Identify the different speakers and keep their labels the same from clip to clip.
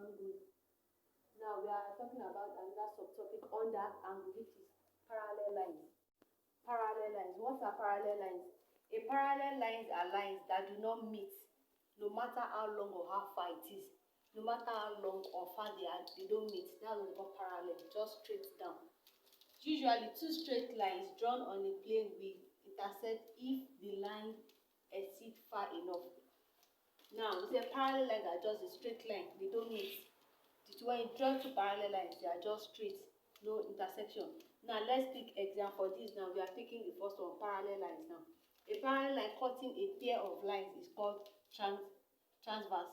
Speaker 1: angle. Now we are talking about another subtopic under angle, which is parallel lines. Parallel lines. What are parallel lines? A parallel lines are lines that do not meet, no matter how long or how far it is. No matter how long or far they are, they don't meet. That's what we call parallel, just straight down. Usually, two straight lines drawn on a plane will intersect if the line exceeds far enough. Now, we say parallel lines are just a straight line, they don't meet. When you draw two parallel lines, they are just straight, no intersection. Now, let's pick example for this. Now, we are taking the first one, parallel lines now. A parallel line cutting a pair of lines is called transversal.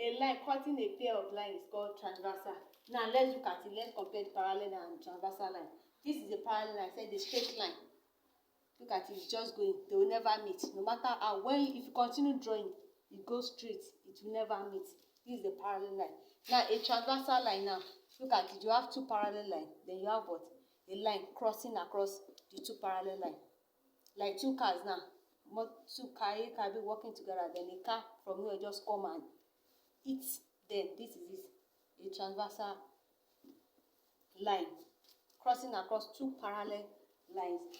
Speaker 1: A line cutting a pair of lines is called transversal. Now, let's look at it. Let's compare the parallel line and transversal line. This is a parallel line, say the straight line. Look at it, it's just going. They will never meet. No matter how, if you continue drawing, it goes straight. It will never meet. This is the parallel line. Now, a transversal line now. Look at it. You have two parallel lines. Then you have what? A line crossing across the two parallel lines. Like two cars now. Two car A, car B working together. Then a car from here just come and hit. Then this is it. A transversal line crossing across two parallel lines.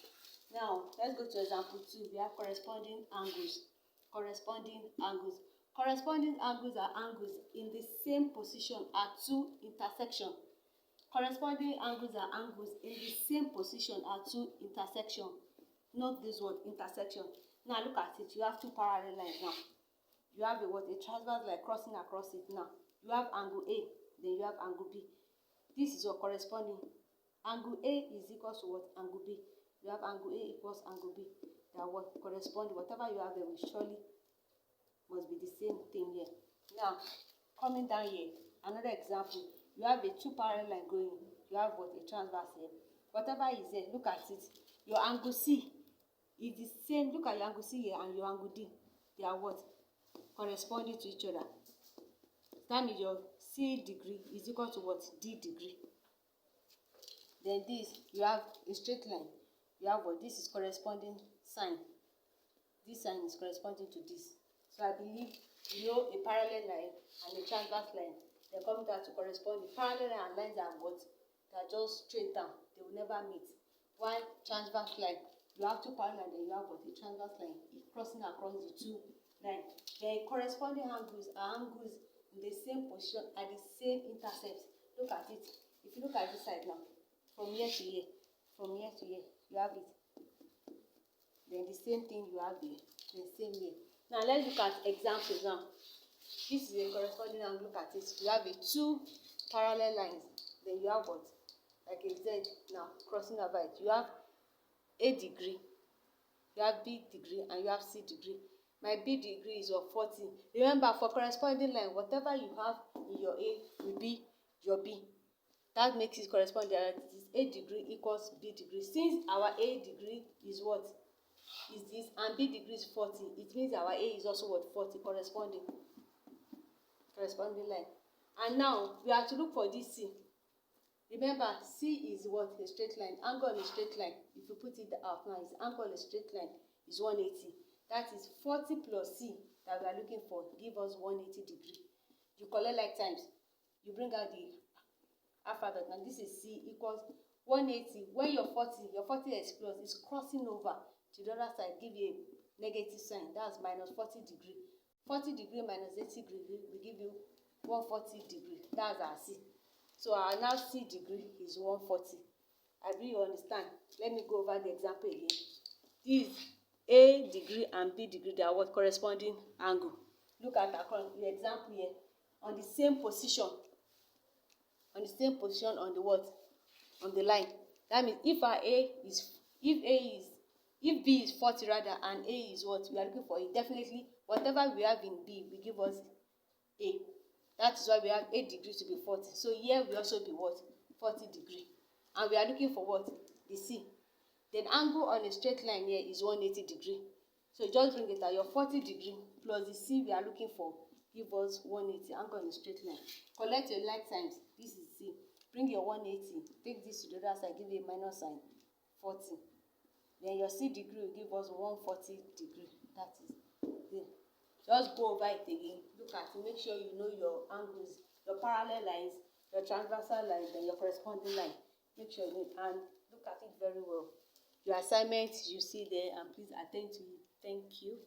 Speaker 1: Now, let's go to example 2. We have corresponding angles. Corresponding angles. Corresponding angles are angles in the same position at two intersections. Corresponding angles are angles in the same position at two intersections. Note this word, intersection. Now, look at it. You have two parallel lines now. You have a transverse line crossing across it now. You have angle A, then you have angle B. This is your corresponding. Angle A is equal to what? Angle B. You have angle A equals angle B. They are what corresponding. Whatever you have there will surely must be the same thing here. Now, coming down here, another example. You have a two parallel line going. You have what? A transverse here. Whatever is there, look at it. Your angle C is the same. Look at your angle C here and your angle D. They are what? Corresponding to each other. That means your C degree is equal to what? D degree. Then this, you have a straight line. You have what? This is corresponding sign. This sign is corresponding to this. So I believe you know a parallel line and a transverse line. They come down to correspond. The parallel line and lines are what? They are just straight down. They will never meet. While transverse line, you have two parallel lines, then you have what? A transverse line crossing across the two lines. Then corresponding angles are angles in the same position at the same intercept. Look at it. If you look at this side now, from here to here, you have it. Then the same thing you have here, the same here. Now let's look at examples now. This is a corresponding angle. Look at it. You have a two parallel lines. Then you have what? Like a Z now crossing over it. You have A degree, you have B degree, and you have C degree. My B degree is of 40. Remember, for corresponding line, whatever you have in your A will be your B. That makes it corresponding. It is A degree equals B degree. Since our A degree is what? Is this, and B degree is 40. It means our A is also what? 40, corresponding line. And now we have to look for this C. Remember, C is what? A straight line. Angle on a straight line. If you put it out now, its angle on a straight line is 180. That is 40 plus C that we are looking for. Give us 180 degree. You collect like times. You bring out the alphabet. Now this is C equals 180. When your 40 is plus, it's crossing over to the other side. Give you a negative sign. That's minus 40 degree. 40 degree minus 80 degree will give you 140 degree. That's our C. So our now C degree is 140. I believe you understand. Let me go over the example again. This A degree and B degree, they are what? Corresponding angle. Look at the example here. On the same position. On the what? On the line. That means if B is 40 rather, and A is what we are looking for, it definitely whatever we have in B will give us A. That is why we have A degree to be 40. So here we also be what? 40 degree. And we are looking for what? The C. Then angle on a straight line here is 180 degree. So just bring it out. Your 40 degree plus the C we are looking for give us 180. Angle on a straight line. Collect your like signs. This is C. Bring your 180. Take this to the other side. Give you a minus sign. 40. Then your C degree will give us 140 degree. That is it. Just go over it again, look at it, make sure you know your angles, your parallel lines, your transversal lines, and your corresponding line. Make sure you know it and look at it very well. Your assignment you see there, and please attend to it. Thank you.